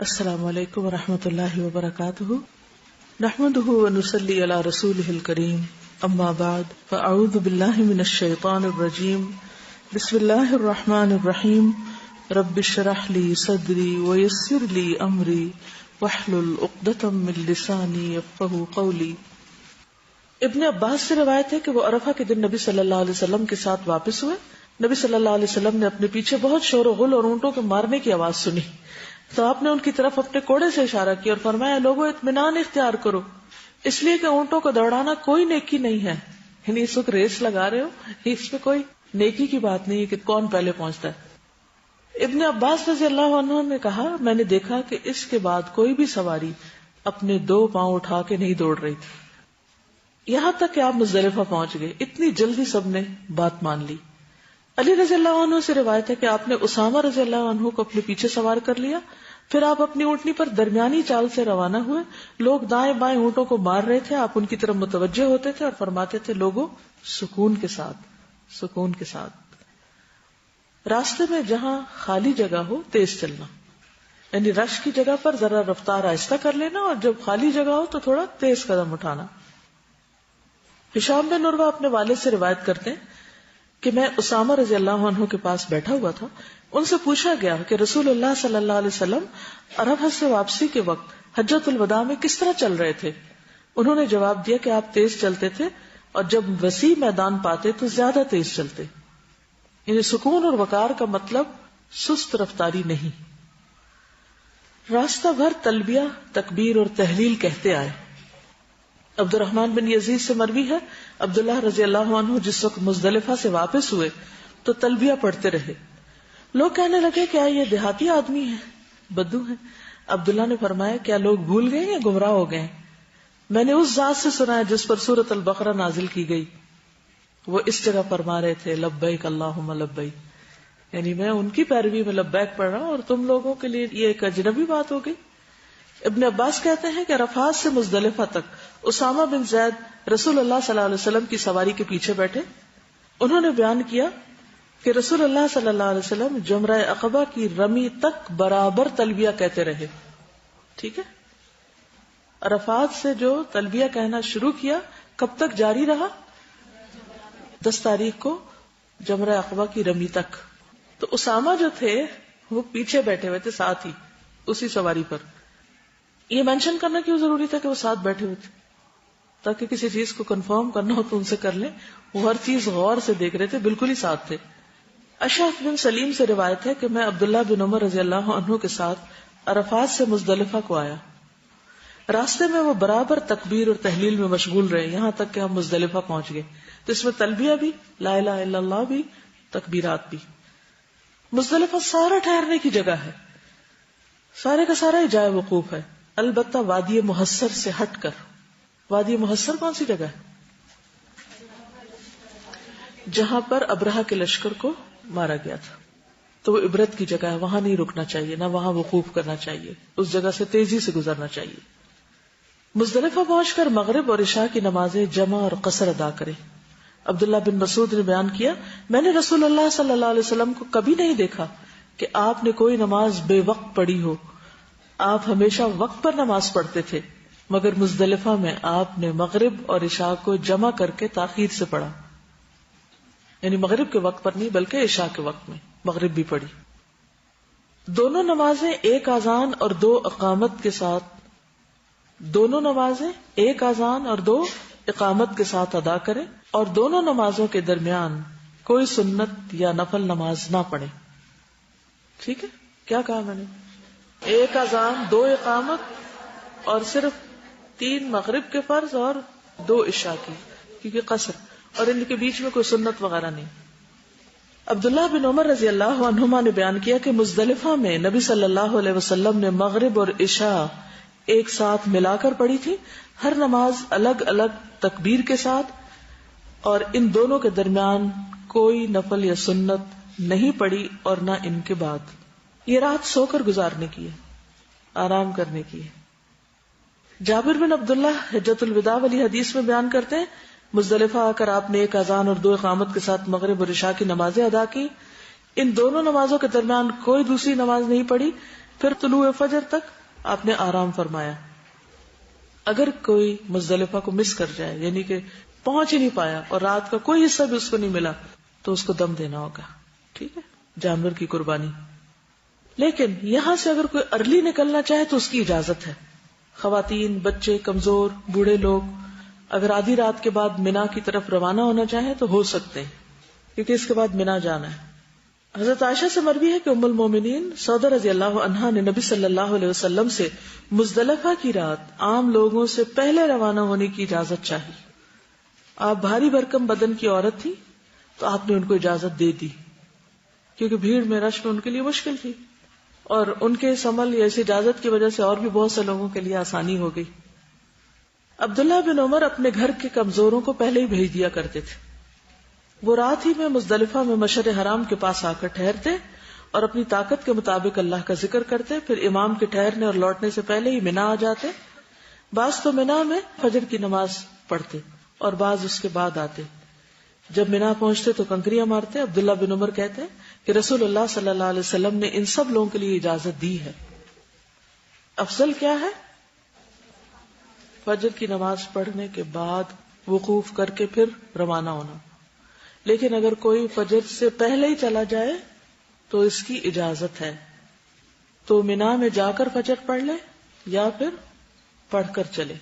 السلام علیکم ورحمۃ اللہ وبرکاتہ، نحمده ونصلی علی رسولہ الکریم، اما بعد فاعوذ باللہ من الشیطان الرجیم، بسم اللہ الرحمن الرحیم، رب اشرح لی صدری ویسر لی امری واحلل عقدۃ من لسانی یفقہوا قولی۔ ابن عباس سے روایت ہے کہ وہ عرفہ کے دن نبی صلی اللہ علیہ وسلم کے ساتھ واپس ہوئے۔ نبی صلی اللہ علیہ وسلم نے اپنے پیچھے بہت شور و غل اور اونٹوں کے مارنے کی آواز سنی، تو آپ نے ان کی طرف اپنے کوڑے سے اشارہ کیا اور فرمایا، لوگوں اطمینان اختیار کرو، اس لیے کہ اونٹوں کو دوڑانا کوئی نیکی نہیں ہے، یعنی اس وقت ریس لگا رہے ہو، اس میں کوئی نیکی کی بات نہیں ہے کہ کون پہلے پہنچتا ہے۔ ابن عباس رضی اللہ عنہ نے کہا، میں نے دیکھا کہ اس کے بعد کوئی بھی سواری اپنے دو پاؤں اٹھا کے نہیں دوڑ رہی تھی، یہاں تک کہ آپ مزدلفہ پہنچ گئے، اتنی جلدی سب نے بات مان لی۔ علی رضی اللہ عنہ سے روایت ہے کہ آپ نے اسامہ رضی اللہ عنہ کو اپنے پیچھے سوار کر لیا، پھر آپ اپنی اونٹنی پر درمیانی چال سے روانہ ہوئے، لوگ دائیں بائیں اونٹوں کو مار رہے تھے، آپ ان کی طرف متوجہ ہوتے تھے اور فرماتے تھے، لوگوں سکون کے ساتھ۔ راستے میں جہاں خالی جگہ ہو تیز چلنا، یعنی رش کی جگہ پر ذرا رفتار آہستہ کر لینا، اور جب خالی جگہ ہو تو تھوڑا تیز قدم اٹھانا۔ ہشام بن عروہ اپنے والد سے روایت کرتے ہیں کہ میں اسامہ رضی اللہ عنہ کے پاس بیٹھا ہوا تھا، ان سے پوچھا گیا کہ رسول اللہ صلی اللہ علیہ وسلم عرفہ سے واپسی کے وقت حجۃ الوداع میں کس طرح چل رہے تھے؟ انہوں نے جواب دیا کہ آپ تیز چلتے تھے، اور جب وسیع میدان پاتے تو زیادہ تیز چلتے، یعنی سکون اور وقار کا مطلب سست رفتاری نہیں۔ راستہ بھر تلبیہ، تکبیر اور تحلیل کہتے آئے۔ عبد الرحمن بن یزید سے مروی ہے، عبداللہ رضی اللہ عنہ جس وقت مزدلفہ سے واپس ہوئے تو تلبیہ پڑھتے رہے۔ لوگ کہنے لگے، کیا یہ دیہاتی آدمی ہیں، بدو ہیں؟ عبداللہ نے فرمایا، کیا لوگ بھول گئے یا گمراہ ہو گئے؟ میں نے اس ذات سے سنا ہے جس پر سورۃ البقرہ نازل کی گئی، وہ اس جگہ فرما رہے تھے، لبیک اللہم لبیک، یعنی میں ان کی پیروی میں لبیک پڑھ رہا ہوں، اور تم لوگوں کے لیے یہ ایک اجنبی بات ہو گئی۔ ابن عباس کہتے ہیں کہ عرفات سے مزدلفہ تک اسامہ بن زید رسول اللہ صلی اللہ علیہ وسلم کی سواری کے پیچھے بیٹھے۔ انہوں نے بیان کیا کہ رسول اللہ صلی اللہ علیہ وسلم جمرہ عقبہ کی رمی تک برابر تلبیہ کہتے رہے۔ ٹھیک ہے، عرفات سے جو تلبیہ کہنا شروع کیا کب تک جاری رہا؟ 10 تاریخ کو جمرہ عقبہ کی رمی تک۔ تو اسامہ جو تھے وہ پیچھے بیٹھے ہوئے تھے، ساتھ ہی اسی سواری پر۔ یہ مینشن کرنا کیوں ضروری تھا کہ وہ ساتھ بیٹھے ہوئے تھے؟ تاکہ کسی چیز کو کنفرم کرنا ہو تو ان سے کر لیں، وہ ہر چیز غور سے دیکھ رہے تھے، بالکل ہی ساتھ تھے۔ اشعث بن سلیم سے روایت ہے کہ میں عبداللہ بن عمر رضی اللہ عنہ کے ساتھ عرفات سے مزدلفہ کو آیا، راستے میں وہ برابر تکبیر اور تحلیل میں مشغول رہے یہاں تک کہ ہم مزدلفہ پہنچ گئے۔ تو اس میں تلبیہ بھی، لا الہ الا اللہ بھی، تکبیرات بھی۔ مزدلفہ سارا ٹھہرنے کی جگہ ہے، سارے کا سارا ہی جائے وقوف ہے، البتہ وادی محصر سے ہٹ کر۔ وادی محصر کون سی جگہ ہے؟ جہاں پر ابرہہ کے لشکر کو مارا گیا تھا، تو وہ عبرت کی جگہ ہے، وہاں نہیں رکنا چاہیے، نہ وہاں وقوف کرنا چاہیے، اس جگہ سے تیزی سے گزرنا چاہیے۔ مزدلفہ پہنچ کر مغرب اور عشاء کی نمازیں جمع اور قصر ادا کریں۔ عبداللہ بن مسعود نے بیان کیا، میں نے رسول اللہ صلی اللہ علیہ وسلم کو کبھی نہیں دیکھا کہ آپ نے کوئی نماز بے وقت پڑھی ہو، آپ ہمیشہ وقت پر نماز پڑھتے تھے، مگر مزدلفہ میں آپ نے مغرب اور عشاء کو جمع کر کے تاخیر سے پڑھا، یعنی مغرب کے وقت پر نہیں بلکہ عشاء کے وقت میں مغرب بھی پڑھی۔ دونوں نمازیں ایک اذان اور 2 اقامت کے ساتھ، دونوں نمازیں ایک اذان اور 2 اقامت کے ساتھ ادا کریں، اور دونوں نمازوں کے درمیان کوئی سنت یا نفل نماز نہ پڑھیں۔ ٹھیک ہے، کیا کہا میں نے؟ ایک اذان، 2 اقامت اور صرف 3 مغرب کے فرض اور 2 عشاء کی، کیونکہ قصر، اور ان کے بیچ میں کوئی سنت وغیرہ نہیں۔ عبداللہ بن عمر رضی اللہ عنہما نے بیان کیا کہ مزدلفہ میں نبی صلی اللہ علیہ وسلم نے مغرب اور عشاء ایک ساتھ ملا کر پڑھی تھی، ہر نماز الگ الگ تکبیر کے ساتھ، اور ان دونوں کے درمیان کوئی نفل یا سنت نہیں پڑی اور نہ ان کے بعد۔ یہ رات سو کر گزارنے کی ہے، آرام کرنے کی ہے۔ جابر بن عبداللہ حجۃ الوداع والی حدیث میں بیان کرتے ہیں، مزدلفہ آ کر آپ نے ایک اذان اور 2 اقامت کے ساتھ مغرب اور عشاء کی نمازیں ادا کی، ان دونوں نمازوں کے درمیان کوئی دوسری نماز نہیں پڑھی پھر طلوع فجر تک آپ نے آرام فرمایا. اگر کوئی مزدلفہ کو مس کر جائے، یعنی کہ پہنچ ہی نہیں پایا اور رات کا کوئی حصہ بھی اس کو نہیں ملا، تو اس کو دم دینا ہوگا. ٹھیک ہے، جانور کی قربانی. لیکن یہاں سے اگر کوئی ارلی نکلنا چاہے تو اس کی اجازت ہے. خواتین، بچے، کمزور، بوڑھے لوگ اگر آدھی رات کے بعد مینا کی طرف روانہ ہونا چاہیں تو ہو سکتے ہیں، کیونکہ اس کے بعد مینا جانا ہے. حضرت عائشہ سے مروی ہے کہ ام المومنین سودا رضی اللہ عنہا نے نبی صلی اللہ علیہ وسلم سے مزدلفہ کی رات عام لوگوں سے پہلے روانہ ہونے کی اجازت چاہی. آپ بھاری بھرکم بدن کی عورت تھی تو آپ نے ان کو اجازت دے دی، کیونکہ بھیڑ میں رش میں ان کے لیے مشکل تھی، اور ان کے اس عمل یا اس اجازت کی وجہ سے اور بھی بہت سے لوگوں کے لیے آسانی ہو گئی. عبداللہ بن عمر اپنے گھر کے کمزوروں کو پہلے ہی بھیج دیا کرتے تھے. وہ رات ہی میں مزدلفہ میں مشعر حرام کے پاس آ کر ٹھہرتے اور اپنی طاقت کے مطابق اللہ کا ذکر کرتے، پھر امام کے ٹھہرنے اور لوٹنے سے پہلے ہی مینا آ جاتے. بعض تو مینا میں فجر کی نماز پڑھتے اور بعض اس کے بعد آتے. جب مینا پہنچتے تو کنکریاں مارتے. عبداللہ بن عمر کہتے کہ رسول اللہ صلی اللہ علیہ وسلم نے ان سب لوگوں کے لیے اجازت دی ہے. افضل کیا ہے؟ فجر کی نماز پڑھنے کے بعد وقوف کر کے پھر روانہ ہونا. لیکن اگر کوئی فجر سے پہلے ہی چلا جائے تو اس کی اجازت ہے، تو مینا میں جا کر فجر پڑھ لے یا پھر پڑھ کر چلے.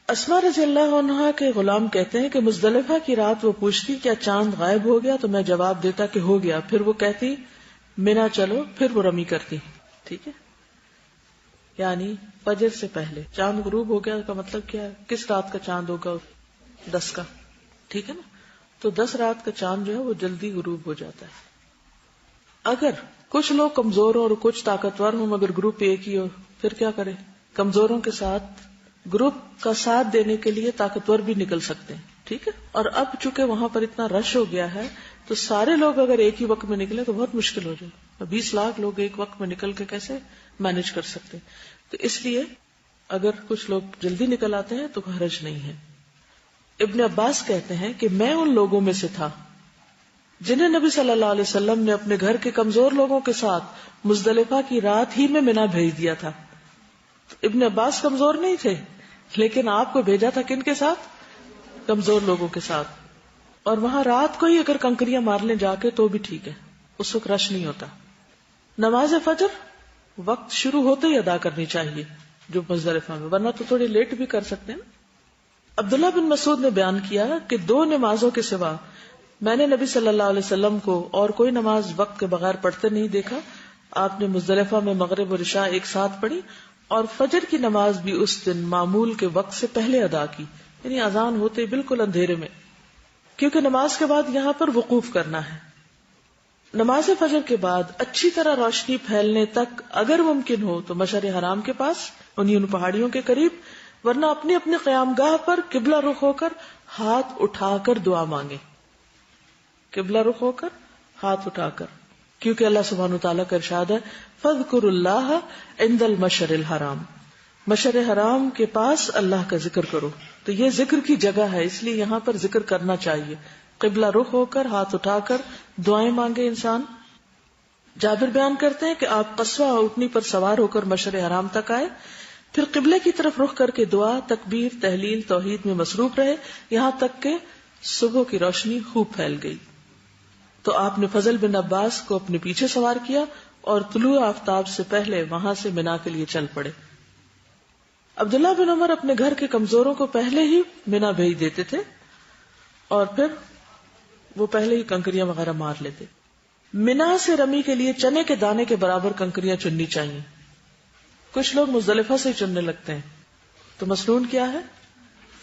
اسماء رضی اللہ عنہا کے غلام کہتے ہیں کہ مزدلفہ کی رات وہ پوچھتی کیا چاند غائب ہو گیا، تو میں جواب دیتا کہ ہو گیا. پھر وہ کہتی مینا چلو، پھر وہ رمی کرتی. ٹھیک ہے، یعنی فجر سے پہلے. چاند غروب ہو گیا کا مطلب کیا ہے؟ کس رات کا چاند ہوگا؟ 10 کا. ٹھیک ہے نا، تو 10 رات کا چاند جو ہے وہ جلدی غروب ہو جاتا ہے. اگر کچھ لوگ کمزور ہوں اور کچھ طاقتور ہوں مگر گروپ ایک ہی ہو، پھر کیا کرے؟ کمزوروں کے ساتھ گروپ کا ساتھ دینے کے لیے طاقتور بھی نکل سکتے ہیں. ٹھیک ہے، اور اب چونکہ وہاں پر اتنا رش ہو گیا ہے تو سارے لوگ اگر ایک ہی وقت میں نکلے تو بہت مشکل ہو جائے. 20 لاکھ لوگ ایک وقت میں نکل کے کیسے مینج کر سکتے؟ تو اس لیے اگر کچھ لوگ جلدی نکل آتے ہیں تو حرج نہیں ہے. ابن عباس کہتے ہیں کہ میں ان لوگوں میں سے تھا جنہیں نبی صلی اللہ علیہ وسلم نے اپنے گھر کے کمزور لوگوں کے ساتھ مزدلفہ کی رات ہی میں مینا بھیج دیا تھا. ابن عباس کمزور نہیں تھے، لیکن آپ کو بھیجا تھا کن کے ساتھ؟ کمزور لوگوں کے ساتھ. اور وہاں رات کو ہی اگر کنکریاں مار لیں جا کے تو بھی ٹھیک ہے، اس وقت رش نہیں ہوتا. نماز فجر وقت شروع ہوتے ہی ادا کرنی چاہیے جو مزدلفہ میں، ورنہ تو تھوڑی لیٹ بھی کر سکتے ہیں. عبداللہ بن مسعود نے بیان کیا کہ 2 نمازوں کے سوا میں نے نبی صلی اللہ علیہ وسلم کو اور کوئی نماز وقت کے بغیر پڑھتے نہیں دیکھا. آپ نے مزدلفہ میں مغرب اور عشاء ایک ساتھ پڑھی اور فجر کی نماز بھی اس دن معمول کے وقت سے پہلے ادا کی، یعنی اذان ہوتے بالکل اندھیرے میں، کیونکہ نماز کے بعد یہاں پر وقوف کرنا ہے. نماز فجر کے بعد اچھی طرح روشنی پھیلنے تک اگر ممکن ہو تو مشعر حرام کے پاس، ان پہاڑیوں کے قریب، ورنہ اپنی اپنے قیام گاہ پر قبلہ رخ ہو کر ہاتھ اٹھا کر دعا مانگے. قبلہ رخ ہو کر ہاتھ اٹھا کر، کیونکہ اللہ سبحانہ وتعالیٰ کا ارشاد ہے فَاذْكُرُوا اللَّهَ عِنْدَ الْمَشْعَرِ الْحَرَامِ، مشعر حرام کے پاس اللہ کا ذکر کرو. تو یہ ذکر کی جگہ ہے، اس لیے یہاں پر ذکر کرنا چاہیے. قبلہ رخ ہو کر ہاتھ اٹھا کر دعائیں مانگے انسان. جابر بیان کرتے ہیں کہ آپ قصوہ اونٹنی پر سوار ہو کر مشعر حرام تک آئے، پھر قبلے کی طرف رخ کر کے دعا، تکبیر، تحلیل، توحید میں مصروف رہے یہاں تک کہ صبح کی روشنی خوب پھیل گئی. تو آپ نے فضل بن عباس کو اپنے پیچھے سوار کیا اور طلوع آفتاب سے پہلے وہاں سے مینا کے لیے چل پڑے. عبداللہ بن عمر اپنے گھر کے کمزوروں کو پہلے ہی مینا بھیج دیتے تھے اور پھر وہ پہلے ہی کنکریاں وغیرہ مار لیتے. مینا سے رمی کے لیے چنے کے دانے کے برابر کنکریاں چننی چاہیے. کچھ لوگ مزدلفہ سے چننے لگتے ہیں، تو مسنون کیا ہے؟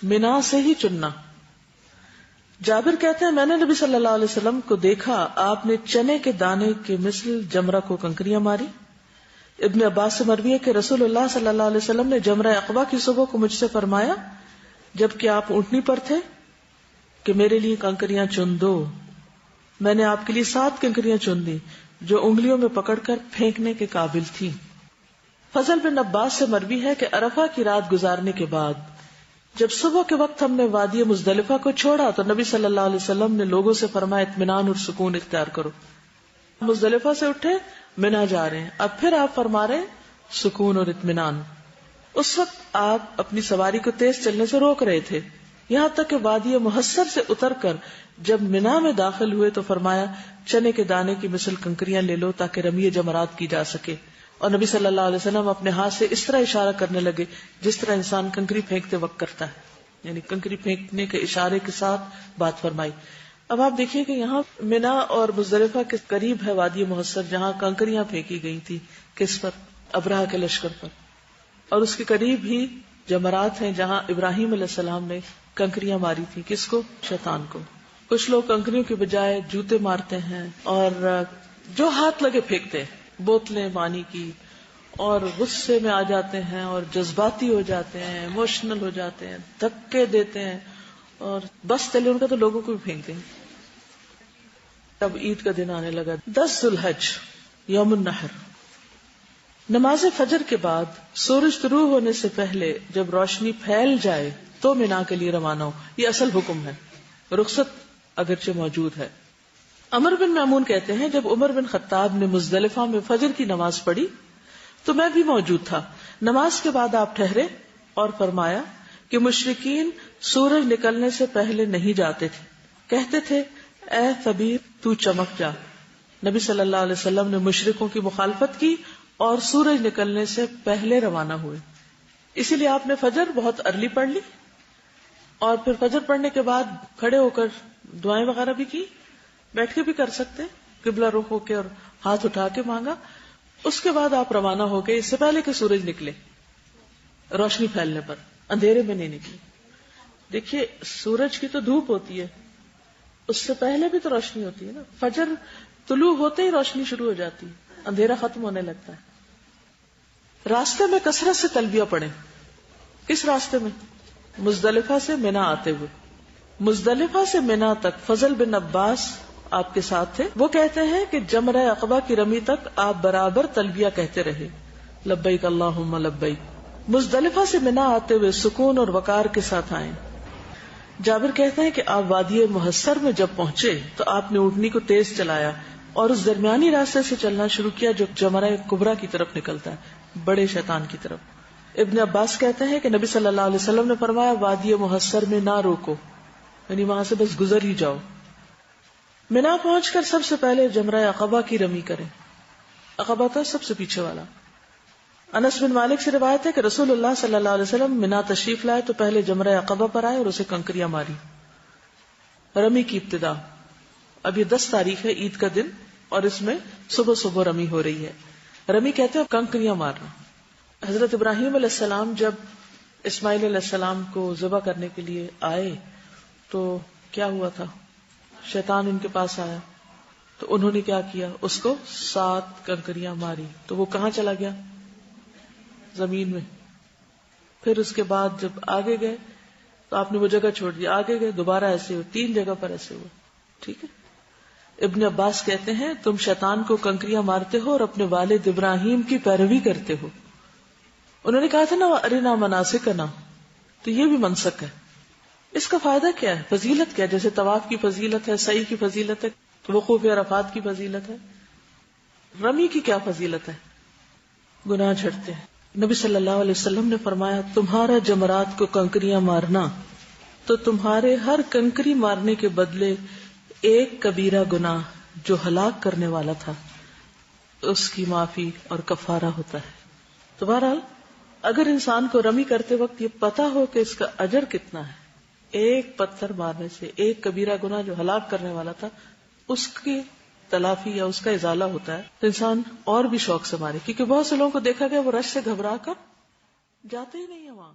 مینا سے ہی چننا. جابر کہتے ہیں میں نے نبی صلی اللہ علیہ وسلم کو دیکھا، آپ نے چنے کے دانے کے مثل جمرہ کو کنکریاں ماری. ابن عباس سے مروی ہے کہ رسول اللہ صلی اللہ علیہ وسلم نے جمرہ عقبہ کی صبح کو مجھ سے فرمایا جبکہ آپ اونٹنی پر تھے کہ میرے لیے کنکریاں چن دو. میں نے آپ کے لیے 7 کنکریاں چن دی جو انگلیوں میں پکڑ کر پھینکنے کے قابل تھی. فضل بن عباس سے مروی ہے کہ عرفہ کی رات گزارنے کے بعد جب صبح کے وقت ہم نے وادی مزدلفہ کو چھوڑا تو نبی صلی اللہ علیہ وسلم نے لوگوں سے فرمایا اطمینان اور سکون اختیار کرو. مزدلفہ سے اٹھے، مینا جا رہے ہیں. اب پھر آپ فرما رہے ہیں سکون اور اطمینان. اس وقت آپ اپنی سواری کو تیز چلنے سے روک رہے تھے، یہاں تک کہ وادی محصر سے اتر کر جب مینا میں داخل ہوئے تو فرمایا چنے کے دانے کی مثل کنکریاں لے لو تاکہ رمی جمرات کی جا سکے. اور نبی صلی اللہ علیہ وسلم اپنے ہاتھ سے اس طرح اشارہ کرنے لگے جس طرح انسان کنکری پھینکتے وقت کرتا ہے، یعنی کنکری پھینکنے کے اشارے کے ساتھ بات فرمائی. اب آپ دیکھیے کہ یہاں مینا اور مزدلفہ کے قریب ہے وادی محصر جہاں کنکریاں پھینکی گئی تھی. کس پر؟ ابرہہ کے لشکر پر. اور اس کے قریب ہی جمرات ہیں جہاں ابراہیم علیہ السلام نے کنکریاں ماری تھی. کس کو؟ شیطان کو. کچھ لوگ کنکریوں کے بجائے جوتے مارتے ہیں اور جو ہاتھ لگے پھینکتے ہیں، بوتلیں پانی کی، اور غصے میں آ جاتے ہیں اور جذباتی ہو جاتے ہیں، ایموشنل ہو جاتے ہیں، دھکے دیتے ہیں اور بس چلے ان کا تو لوگوں کو بھی پھینکتے ہیں. اب عید کا دن آنے لگا، 10 ذی الحج یوم النحر. نماز فجر کے بعد سورج طلوع ہونے سے پہلے جب روشنی پھیل جائے تو مینا کے لیے روانہ ہو. یہ اصل حکم ہے، رخصت اگرچہ موجود ہے. عمر بن میمون کہتے ہیں جب عمر بن خطاب نے مزدلفہ میں فجر کی نماز پڑھی تو میں بھی موجود تھا. نماز کے بعد آپ ٹھہرے اور فرمایا کہ مشرکین سورج نکلنے سے پہلے نہیں جاتے تھے، کہتے تھے اے خبیر تو چمک جا. نبی صلی اللہ علیہ وسلم نے مشرکوں کی مخالفت کی اور سورج نکلنے سے پہلے روانہ ہوئے. اسی لیے آپ نے فجر بہت ارلی پڑھ لی اور پھر فجر پڑھنے کے بعد کھڑے ہو کر دعائیں وغیرہ بھی کی، بیٹھ کے بھی کر سکتے، قبلہ رخ ہو کے اور ہاتھ اٹھا کے مانگا. اس کے بعد آپ روانہ ہو گئے، اس سے پہلے کہ سورج نکلے، روشنی پھیلنے پر، اندھیرے میں نہیں نکلے. دیکھیے سورج کی تو دھوپ ہوتی ہے، اس سے پہلے بھی تو روشنی ہوتی ہے نا. فجر طلوع ہوتے ہی روشنی شروع ہو جاتی ہے، اندھیرا ختم ہونے لگتا ہے. راستے میں کثرت سے تلبیہ پڑھیں. کس راستے میں؟ مزدلفہ سے مینا آتے ہوئے. مزدلفہ سے مینا تک فضل بن عباس آپ کے ساتھ تھے. وہ کہتے ہیں کہ جمرہ عقبہ کی رمی تک آپ برابر تلبیہ کہتے رہے، لبیک اللہم لبیک. مزدلفہ سے مینا آتے ہوئے سکون اور وقار کے ساتھ آئیں. جابر کہتے ہیں کہ آپ وادی محصر میں جب پہنچے تو آپ نے اونٹنی کو تیز چلایا اور اس درمیانی راستے سے چلنا شروع کیا جو جمرہ کبریٰ کی طرف نکلتا ہے، بڑے شیطان کی طرف. ابن عباس کہتے ہیں کہ نبی صلی اللہ علیہ وسلم نے فرمایا وادی محصر میں نہ روکو، یعنی وہاں سے بس گزر ہی جاؤ. مینا پہنچ کر سب سے پہلے جمرہ عقبہ کی رمی کریں. عقبہ تھا سب سے پیچھے والا. انس بن مالک سے روایت ہے کہ رسول اللہ صلی اللہ علیہ وسلم مینا تشریف لائے تو پہلے جمرہ عقبہ پر آئے اور اسے کنکریاں ماری. رمی کی ابتدا، اب یہ 10 تاریخ ہے، عید کا دن، اور اس میں صبح صبح رمی ہو رہی ہے. رمی کہتے ہیں کنکریاں مارنا. حضرت ابراہیم علیہ السلام جب اسماعیل علیہ السلام کو ذبح کرنے کے لیے آئے تو کیا ہوا تھا؟ شیطان ان کے پاس آیا تو انہوں نے کیا کیا؟ اس کو 7 کنکریاں ماری تو وہ کہاں چلا گیا؟ زمین میں. پھر اس کے بعد جب آگے گئے تو آپ نے وہ جگہ چھوڑ دی، آگے گئے دوبارہ ایسے ہوئے، 3 جگہ پر ایسے ہوا. ٹھیک ہے. ابن عباس کہتے ہیں تم شیطان کو کنکریاں مارتے ہو اور اپنے والد ابراہیم کی پیروی کرتے ہو. انہوں نے کہا تھا نا ارنا مناسکنا، تو یہ بھی منسک ہے. اس کا فائدہ کیا ہے؟ فضیلت کیا ہے؟ جیسے طواف کی فضیلت ہے، سعی کی فضیلت ہے، وقوف عرفات کی فضیلت ہے، رمی کی کیا فضیلت ہے؟ گناہ جھڑتے ہیں. نبی صلی اللہ علیہ وسلم نے فرمایا تمہارا جمرات کو کنکریاں مارنا تو تمہارے ہر کنکری مارنے کے بدلے ایک کبیرہ گناہ جو ہلاک کرنے والا تھا اس کی معافی اور کفارہ ہوتا ہے. تو بہرحال اگر انسان کو رمی کرتے وقت یہ پتا ہو کہ اس کا اجر کتنا ہے، ایک پتھر مارنے سے ایک کبیرہ گناہ جو ہلاک کرنے والا تھا اس کی تلافی یا اس کا ازالہ ہوتا ہے، تو انسان اور بھی شوق سے مارے. کیونکہ بہت سے لوگوں کو دیکھا گیا وہ رش سے گھبرا کر جاتے ہی نہیں ہیں وہاں.